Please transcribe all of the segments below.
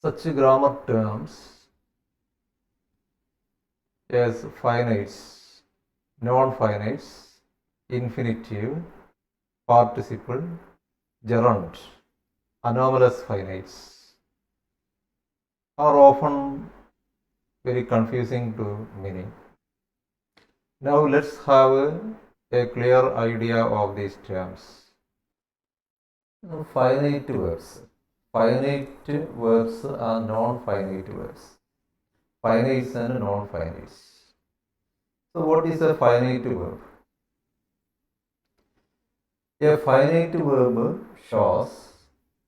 Such grammar terms as finites, non-finites, infinitive, participle, gerund, anomalous finites are often very confusing to many. Now let's have a clear idea of these terms. Finite verbs. Finite verbs are non-finite verbs. Finites and non-finites. So what is a finite verb? A finite verb shows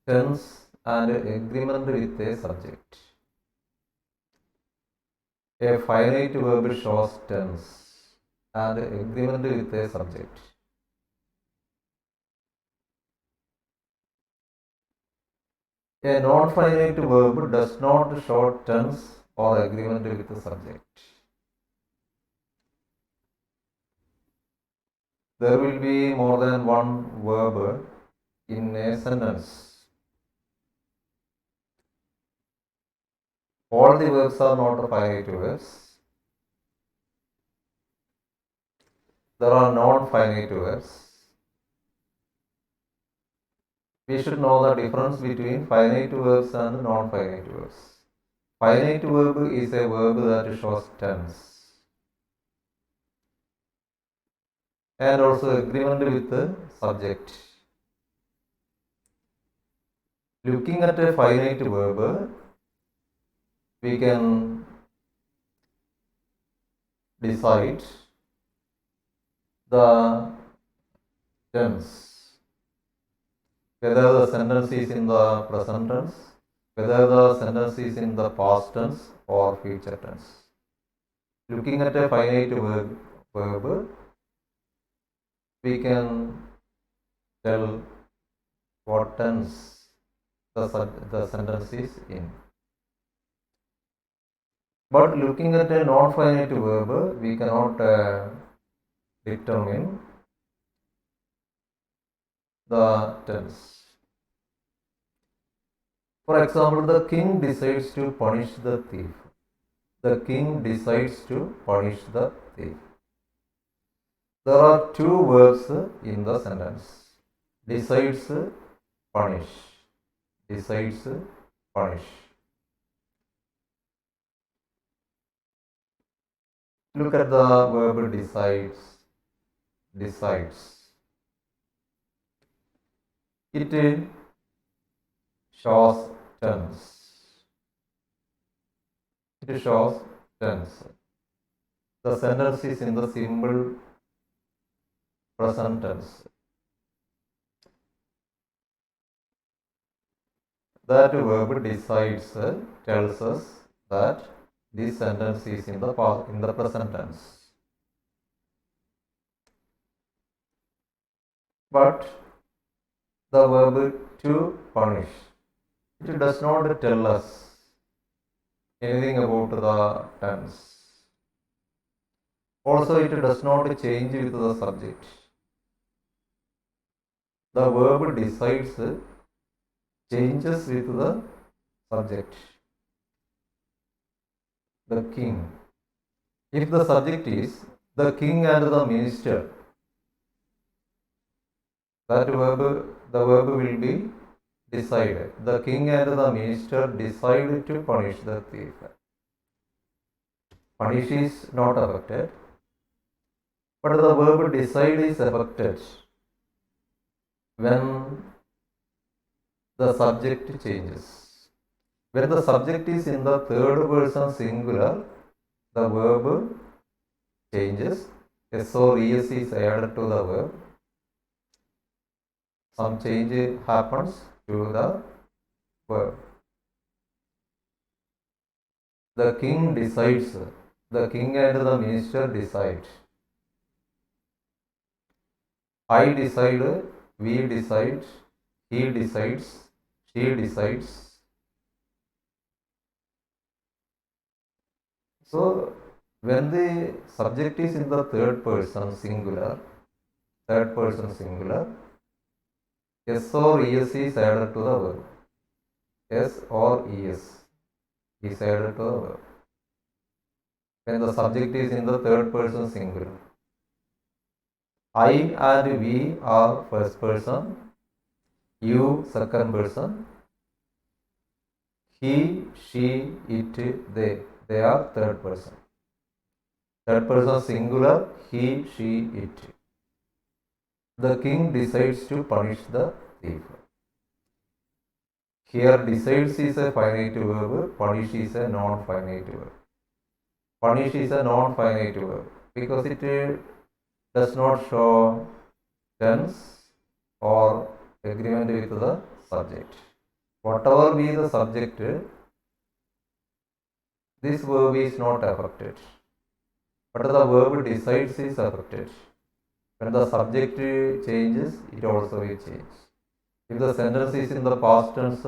tense and agreement with a subject. A finite verb shows tense and agreement with a subject. A non-finite verb does not show tense or agreement with the subject. There will be more than one verb in a sentence. All the verbs are not finite verbs. There are non-finite verbs. We should know the difference between finite verbs and non-finite verbs. Finite verb is a verb that shows tense and also agreement with the subject. Looking at a finite verb, we can decide the tense, whether the sentence is in the present tense, whether the sentence is in the past tense or future tense. Looking at a finite verb, we can tell what tense the sentence is in. But looking at a non-finite verb, we cannot determine the tense. For example, the king decides to punish the thief. The king decides to punish the thief. There are two verbs in the sentence. Decides, punish. Decides, punish. Look at the verb decides. Decides. It shows tense. It shows tense. The sentence is in the simple present tense. That verb decides tells us that this sentence is in the present tense. But the verb to punish, it does not tell us anything about the tense. Also, it does not change with the subject. The verb decides changes with the subject. The king. If the subject is the king and the minister, the verb will be decided. The king and the minister decide to punish the thief. Punish is not affected, but the verb decide is affected when the subject changes. When the subject is in the third person singular, the verb changes. S or es is added to the verb. Some change happens to the verb. The king decides. The king and the minister decide. I decide, we decide, he decides, she decides. So, when the subject is in the third person singular, S or es is added to the verb. S or ES is added to the verb. When the subject is in the third person singular. I and we are first person, you second person, he, she, it, they are third person. Third person singular, he, she, it. The king decides to punish the thief. Here decides is a finite verb, punish is a non-finite verb. Punish is a non-finite verb because it does not show tense or agreement with the subject. Whatever be the subject, this verb is not affected. But the verb decides is affected. When the subject changes, it also will change. If the sentence is in the past tense,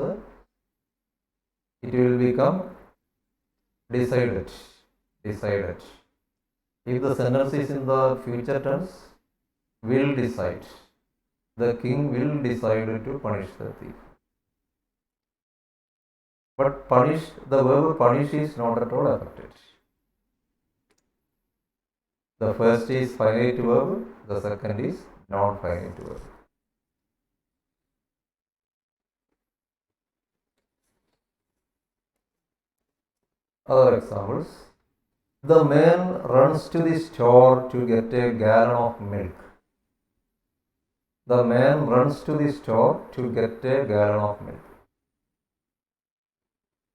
it will become decided. Decided. If the sentence is in the future tense, will decide. The king will decide to punish the thief. But punish, the verb punish is not at all affected. The first is finite verb, the second is non-finite verb. Other examples. The man runs to the store to get a gallon of milk. The man runs to the store to get a gallon of milk.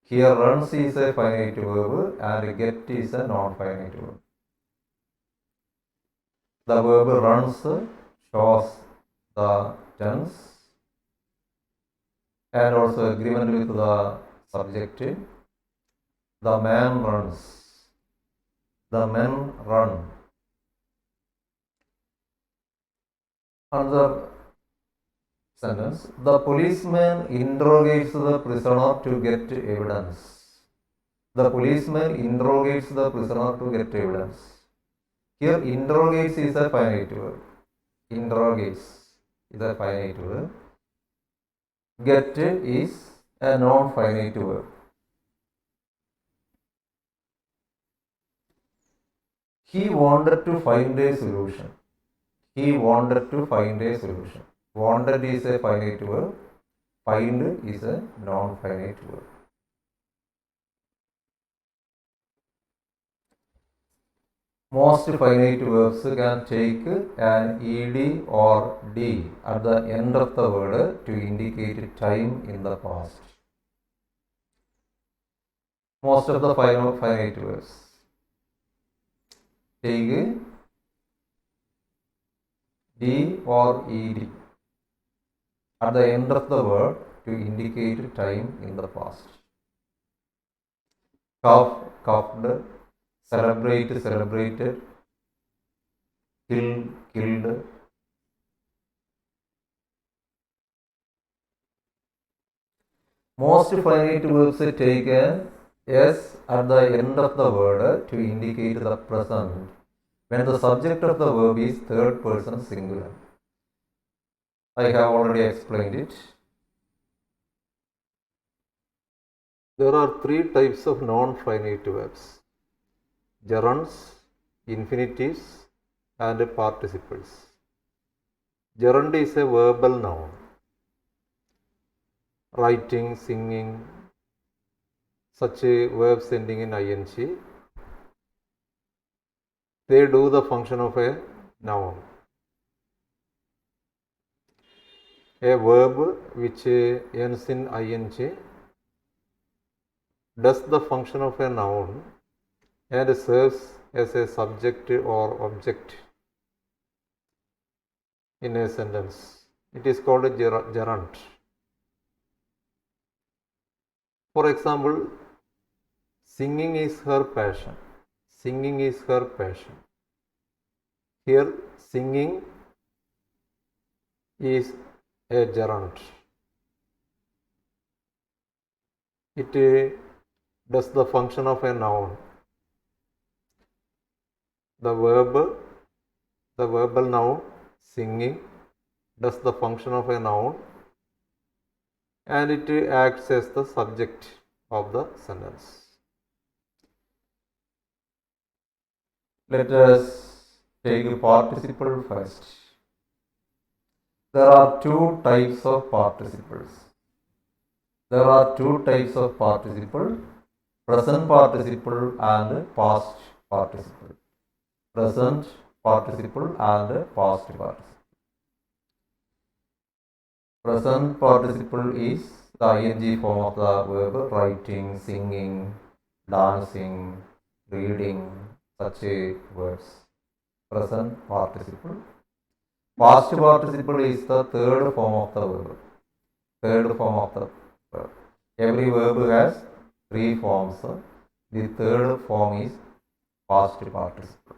Here runs is a finite verb and get is a non-finite verb. The verb runs shows the tense and also agreement with the subject. The man runs. The men run. Another sentence. The policeman interrogates the prisoner to get evidence. The policeman interrogates the prisoner to get evidence. Here interrogates is a finite verb. Interrogates is a finite verb. Get is a non-finite verb. He wanted to find a solution. He wanted to find a solution. Wanted is a finite verb. Find is a non-finite verb. Most finite verbs can take an ed or d at the end of the word to indicate time in the past. Most of the finite verbs take d or ed at the end of the word to indicate time in the past. Cough, coughed, celebrate, celebrated, kill, killed. Most finite verbs take an s at the end of the word to indicate the present when the subject of the verb is third person singular. I have already explained it. There are three types of non-finite verbs: gerunds, infinitives, and participles. Gerund is a verbal noun. Writing, singing, such verbs ending in ing, they do the function of a noun. A verb which ends in ing does the function of a noun and serves as a subject or object in a sentence. It is called a gerund. For example, singing is her passion. Singing is her passion. Here, singing is a gerund. It does the function of a noun. The verbal noun, singing, does the function of a noun and it acts as the subject of the sentence. Let us take a participle first. There are two types of participles. There are two types of participle, present participle and past participle. Present participle and past participle. Present participle is the ing form of the verb writing, singing, dancing, reading, such words. Present participle. Past participle is the third form of the verb. Third form of the verb. Every verb has three forms. The third form is past participle.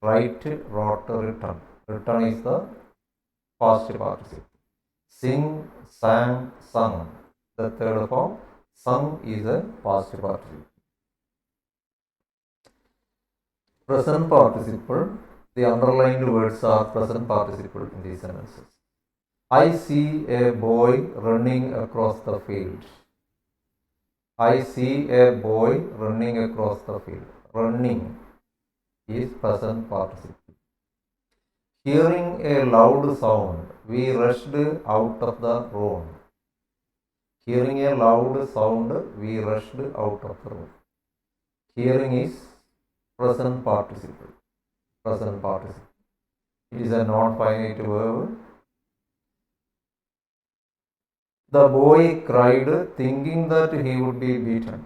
Write, wrote, written. Written is the past participle. Sing, sang, sung. The third form. Sung is a past participle. Present participle. The underlined words are present participle in these sentences. I see a boy running across the field. I see a boy running across the field. Running is present participle. Hearing a loud sound, we rushed out of the room. Hearing a loud sound, we rushed out of the room. Hearing is present participle. Present participle. It is a non-finite verb. The boy cried, thinking that he would be beaten.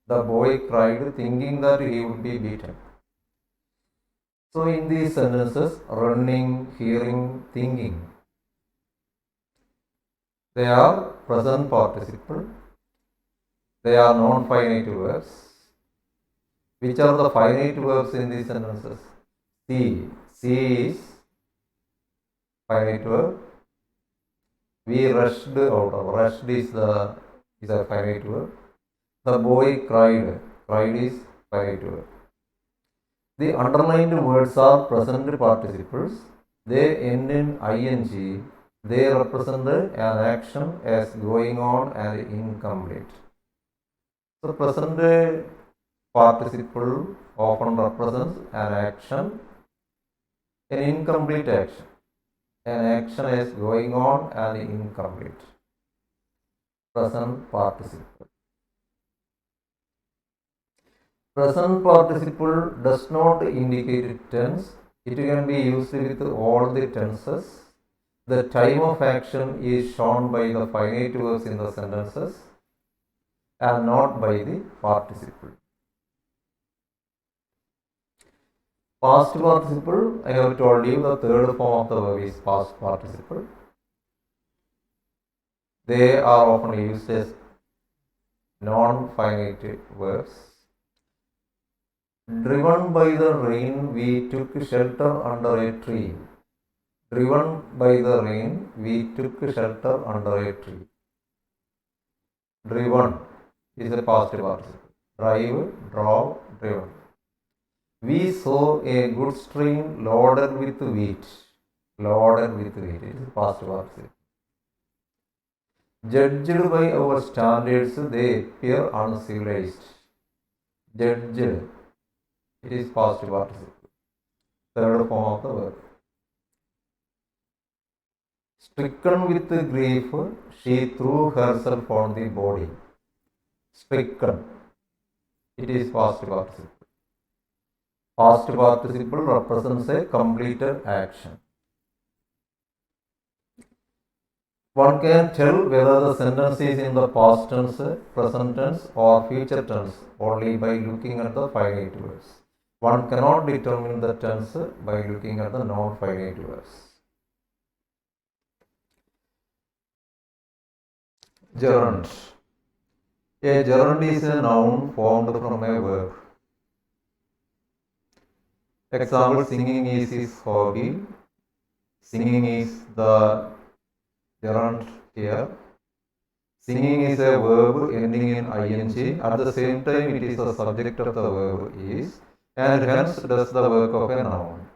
The boy cried, thinking that he would be beaten. So in these sentences, running, hearing, thinking, they are present participle. They are non-finite verbs. Which are the finite verbs in these sentences? See. See is finite verb. We rushed out of. Rushed is a finite verb. The boy cried. Cried is finite verb. The underlined words are present participles. They end in ing. They represent an action as going on and incomplete. So present participle often represents an action, an incomplete action. An action is going on and incomplete. Present participle. Present participle does not indicate tense. It can be used with all the tenses. The time of action is shown by the finite verbs in the sentences and not by the participle. Past participle, I have told you the third form of the verb is past participle. They are often used as non-finite verbs. Driven by the rain, we took shelter under a tree. Driven by the rain, we took shelter under a tree. Driven is a past participle. Drive, drove, driven. We saw a good stream loaded with wheat. Loaded with wheat. It is past participle. Judged by our standards, they appear uncivilized. Judged. It is past participle. Third form of the verb. Stricken with grief, she threw herself on the body. Stricken. It is past participle. Past participle represents a completed action. One can tell whether the sentence is in the past tense, present tense or future tense only by looking at the finite verbs. One cannot determine the tense by looking at the non-finite verbs. Gerund. A gerund is a noun formed from a verb. Example, singing is his hobby. Singing is the gerund here. Singing is a verb ending in ing. At the same time, it is the subject of the verb is, and hence does the work of a noun.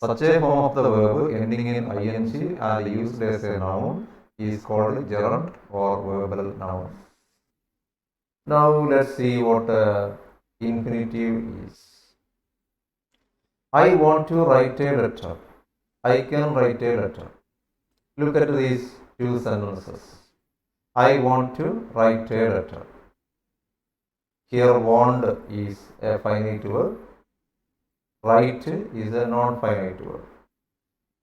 Such a form of the verb ending in ing and used as a noun is called gerund or verbal noun. Now let's see what infinitive is. I want to write a letter. I can write a letter. Look at these two sentences. I want to write a letter. Here want is a finite verb. Write is a non-finite verb.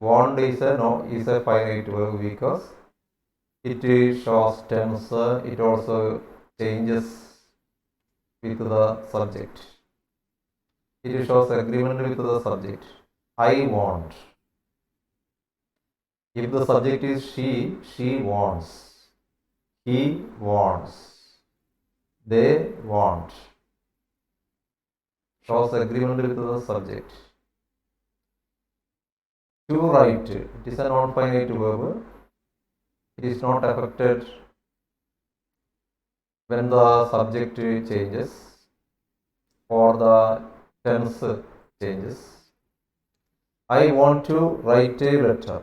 Want is a finite verb because it shows tense. It also changes with the subject. It shows agreement with the subject. I want. If the subject is she wants. He wants. They want. Shows agreement with the subject. To write, it is a non-finite verb. It is not affected when the subject changes or the tense changes. I want to write a letter.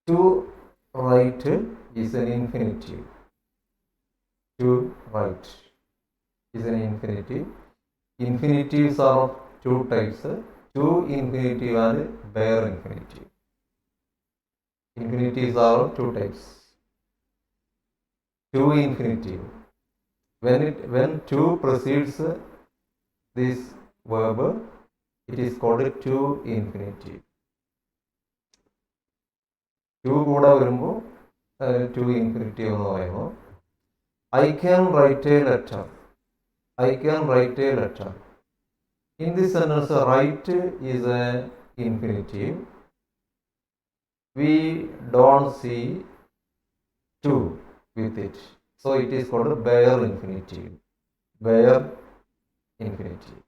To write is an infinitive. To write is an infinitive. Infinitives are of two types. To infinitive and bare infinitive. Infinitives are of two types. To infinitive. When to precedes this verb, it is called to infinitive. To കൂടെ വരുമ്പോൾ to infinitive എന്ന് പറയുന്നു. I can write a letter. I can write a letter. In this sentence, write is an infinitive. We don't see to with it. So it is called bare infinitive. Bare infinitive.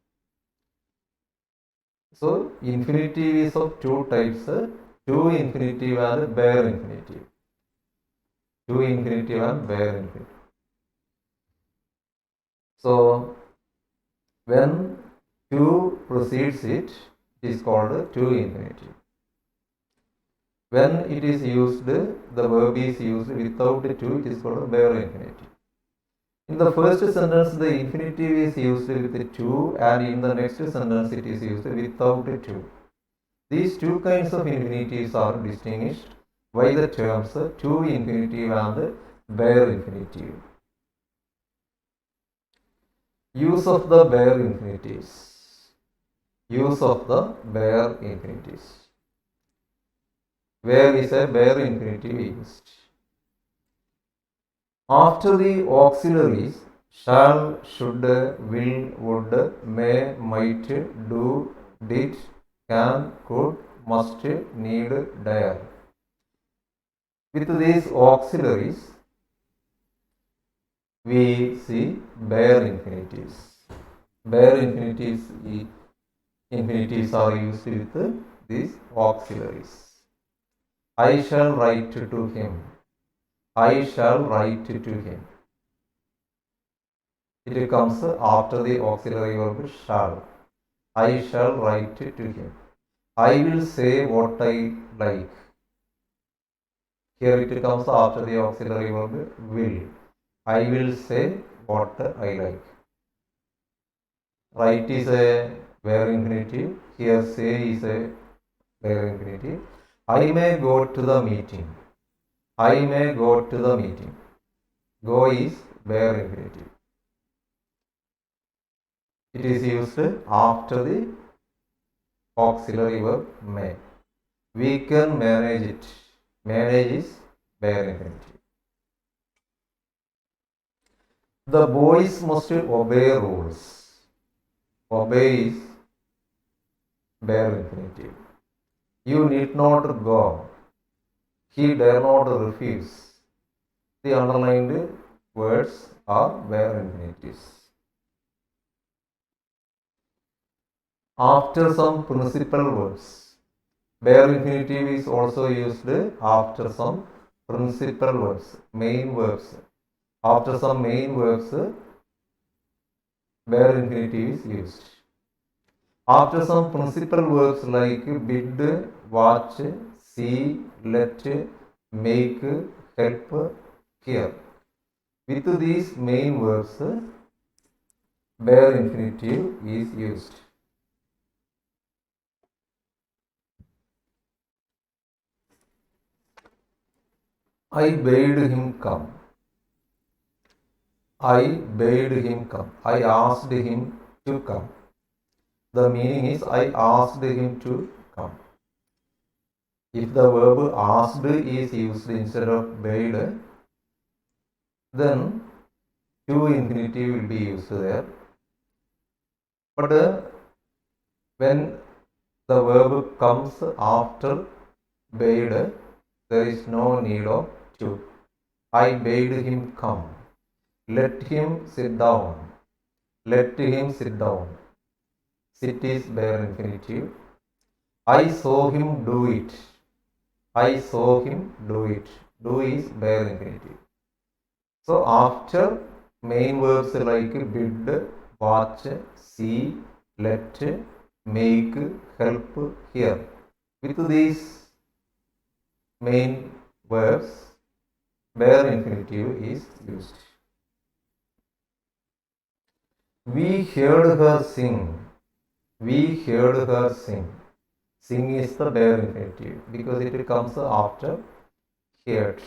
So infinitive is of two types. To infinitive and bare infinitive. To infinitive and bare infinitive. So when to precedes it, it is called to infinitive. When it is used, the verb is used without to, it is called bare infinitive. In the first sentence, the infinitive is used with to, and in the next sentence, it is used without to. These two kinds of infinitives are distinguished by the terms to infinitive and bare infinitive. Use of the bare infinitives. Use of the bare infinitives. Where is a bare infinitive used? After the auxiliaries shall, should, will, would, may, might, do, did, can, could, must, need, dare. With these auxiliaries, we see bare infinitives. Bare infinitives are used with these auxiliaries. I shall write to him. I shall write to him. It comes after the auxiliary verb shall. I shall write to him. I will say what I like. Here it comes after the auxiliary verb will. I will say what I like. Write is a bare infinitive. Here say is a bare infinitive. I may go to the meeting. I may go to the meeting. Go is bare infinitive. It is used after the auxiliary verb may. We can manage it. Manage is bare infinitive. The boys must obey rules. Obey is bare infinitive. You need not go. He dare not refuse. The underlined words are bare infinitives. After some principal words. Bare infinitive is also used after some principal words, main verbs. After some main verbs, bare infinitive is used. After some principal verbs like bid, watch, see, let, make, help, hear. With these main verbs, bare infinitive is used. I bade him come. I bade him come. I asked him to come. The meaning is I asked him to come. If the verb asked is used instead of bade, then to infinitive will be used there. But when the verb comes after bade, there is no need of to. I bade him come. Let him sit down. Let him sit down. Sit is bare infinitive. I saw him do it. I saw him do it. Do is bare infinitive. So after main verbs like bid, watch, see, let, make, help, hear. With these main verbs, bare infinitive is used. We heard her sing. We heard her sing. Sing is the bare infinitive because it comes after heard.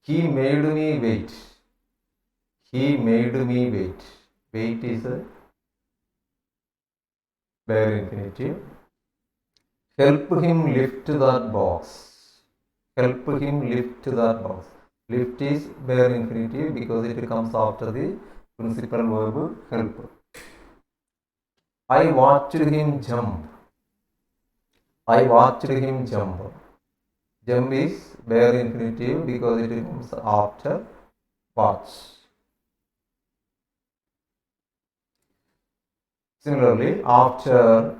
He made me wait. He made me wait. Wait is a bare infinitive. Help him lift that box. Help him lift that box. Lift is bare infinitive because it comes after the principal verb help. I watched him jump. I watched him jump. Jump is bare infinitive because it comes after watch. Similarly, after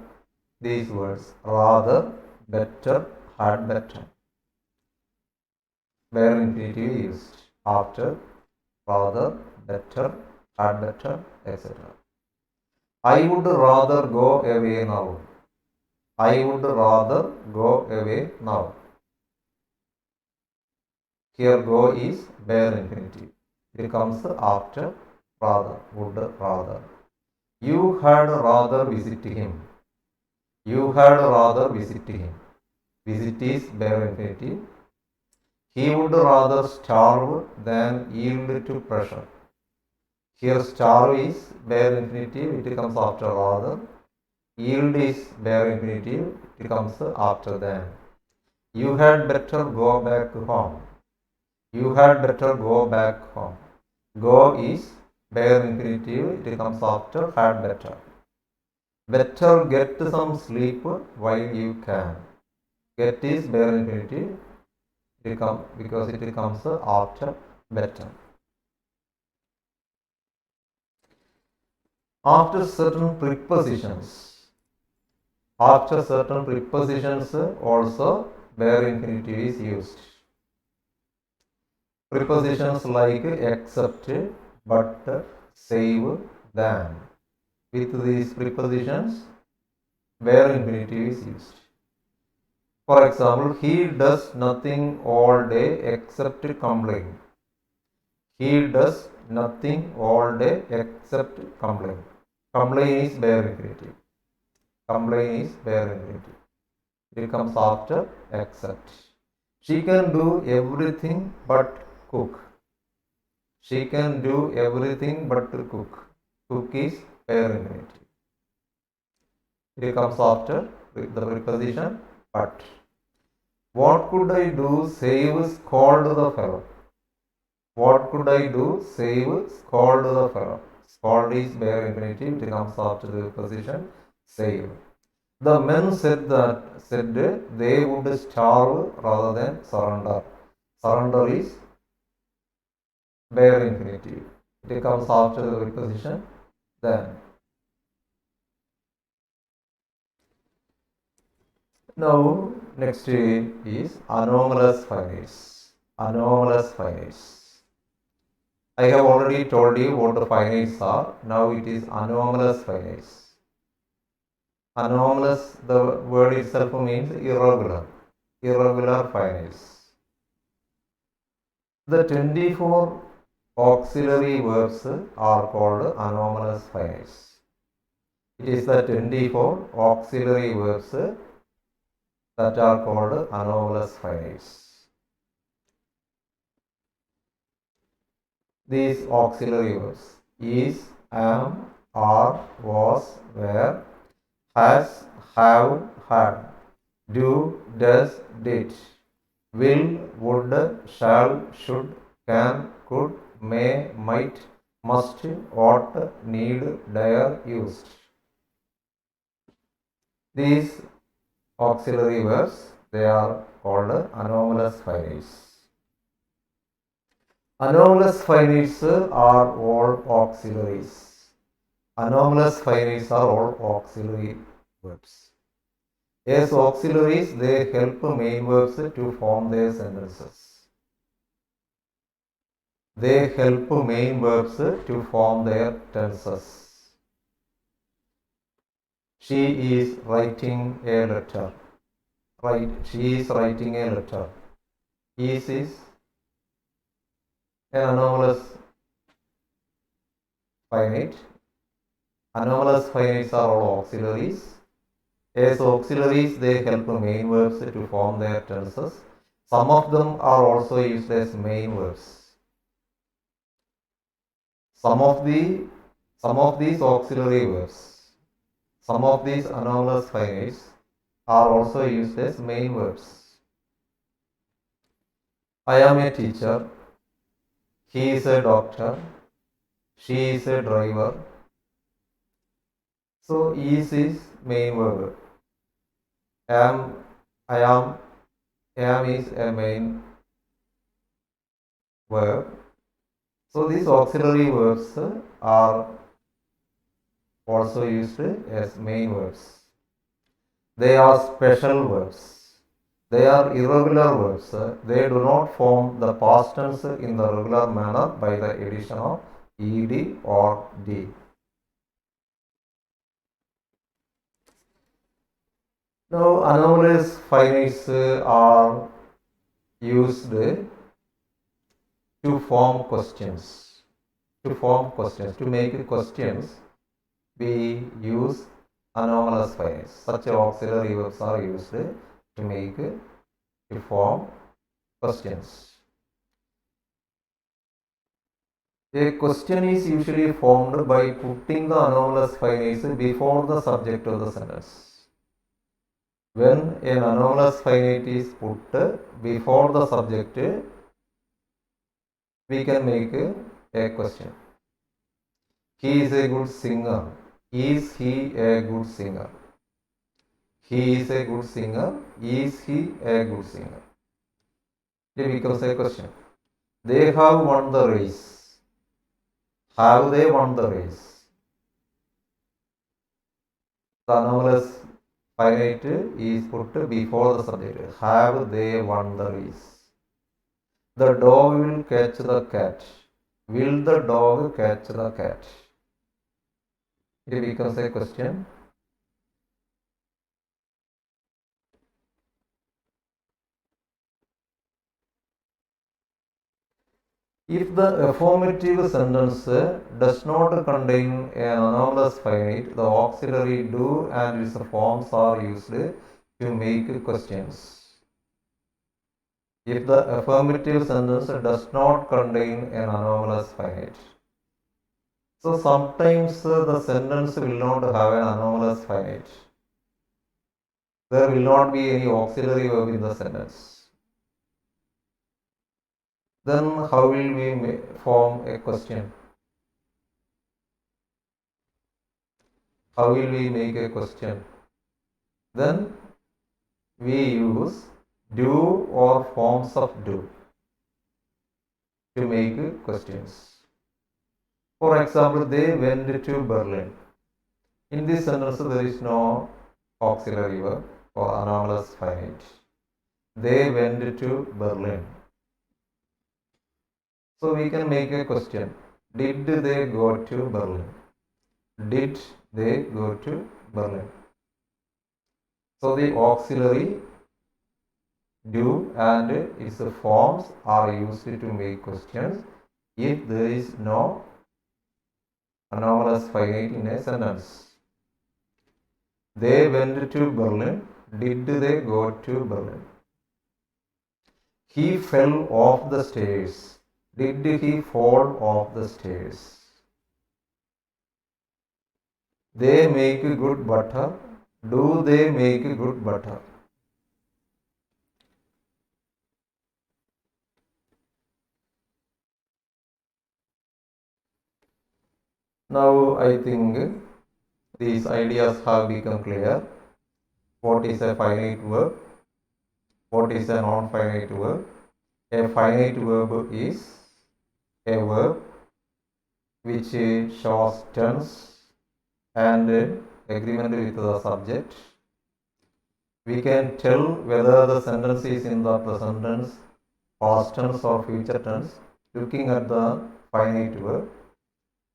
these words, rather, better, had better, bare infinitive used after rather, better, had better, etc. I would rather go away now. I would rather go away now. Here go is bare infinitive. It comes after rather, would rather. You had rather visit him. You had rather visit him. Visit is bare infinitive. He would rather starve than yield to pressure. Here starve is bare infinitive. It comes after rather. Yield is bare infinitive. It comes after than. You had better go back home. You had better go back home. Go is bare infinitive. It comes after had better. Better get some sleep while you can. Get is bare infinitive. It comes because it comes after better. After certain prepositions also bare infinitive is used. Prepositions like except, but, save, than. With these prepositions, bare infinitive is used. For example, he does nothing all day except complain. He does nothing all day except complain. Complain is bare infinitive. Complain is bare infinitive. It comes after except. She can do everything but cook. She can do everything but cook. Cook is bare infinitive. It comes after the preposition but. What could I do? Save, scold the fellow. What could I do? Save, scold the fellow. Scold is bare infinitive. It comes after the preposition save. The men said they would starve rather than surrender. Surrender is bare infinitive. It comes after the preposition then. Now, next is anomalous finites. Anomalous finites. I have already told you what the finites are. Now it is anomalous finites. Anomalous, the word itself means irregular. irregular finites. The 24 auxiliary verbs are called anomalous finites. It is the 24 auxiliary verbs that are called anomalous finites. These auxiliary verbs is, am, are, was, were, has, have, had, do, does, did, will, would, shall, should, can, could, may, might, must, ought, need, dare, used. These auxiliary verbs, they are called anomalous finites. Anomalous finites are all auxiliaries. Anomalous finites are all auxiliary verbs. As auxiliaries, they help main verbs to form their sentences. They help main verbs to form their tenses. She is writing a letter. Right, she is writing a letter. Is an anomalous finite. Anomalous finites are all auxiliaries. As auxiliaries, they help main verbs to form their tenses. Some of them are also used as main verbs. Some of these auxiliary verbs, some of these anomalous finites are also used as main verbs. I am a teacher. He is a doctor. She is a driver. So is main verb. I am is a main verb. So these auxiliary verbs are also used as main verbs. They are special verbs. They are irregular verbs. They do not form the past tense in the regular manner by the addition of ed or d. Now, anomalous finites are used to form questions. To make questions, we use anomalous finites. Such auxiliary verbs are used to form questions. A question is usually formed by putting the anomalous finites before the subject of the sentence. When an anomalous finite is put before the subject, we can make a question. He is a good singer. Is he a good singer? He is a good singer. Is he a good singer? It becomes a question. They have won the race. Have they won the race? The anomalous finite is put before the subject. Have they won the race? The dog will catch the cat. Will the dog catch the cat? It becomes a question. If the affirmative sentence does not contain an anomalous finite, the auxiliary do and its forms are used to make questions. If the affirmative sentence does not contain an anomalous finite. So sometimes the sentence will not have an anomalous finite. There will not be any auxiliary verb in the sentence. Then how will we form a question? How will we make a question? Then we use do or forms of do to make questions. For example, they went to Berlin. In this sentence, there is no auxiliary verb or anomalous finite. They went to Berlin. So we can make a question. Did they go to Berlin? Did they go to Berlin? So the auxiliary do, and its forms are used to make questions if there is no anomalous finite in a sentence. They went to Berlin. Did they go to Berlin? He fell off the stairs. Did he fall off the stairs? They make good butter. Do they make good butter? Now I think these ideas have become clear. What is a finite verb? What is a non-finite verb? A finite verb is a verb which shows tense and agreement with the subject. We can tell whether the sentence is in the present tense, past tense or future tense looking at the finite verb.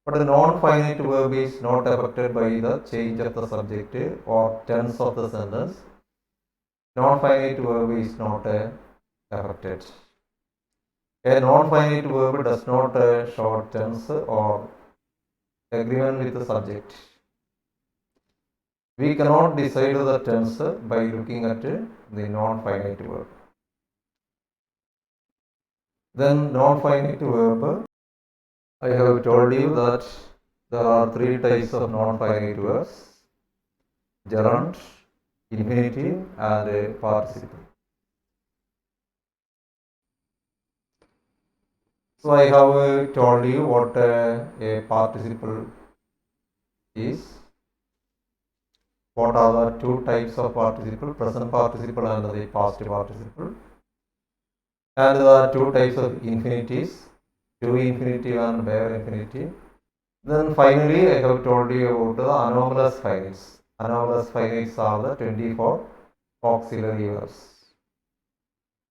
But a non-finite verb is not affected by the change of the subject or tense of the sentence. Non-finite verb is not affected. A non-finite verb does not show tense or agreement with the subject. We cannot decide the tense by looking at the non-finite verb. Then non-finite verb, I have told you that there are three types of non-finite verbs: gerund, infinitive and participle. So I have told you what a participle is. What are the two types of participle? Present participle and the past participle. And the two types of infinitives, to infinitive and bare infinitive. Then finally I have told you about the anomalous finites. Anomalous finites are the 24 auxiliary verbs.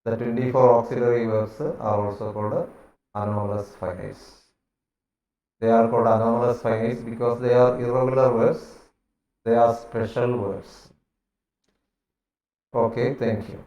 The 24 auxiliary verbs are also called anomalous finites. They are called anomalous finites because they are irregular verbs. They are special verbs. Okay, thank you.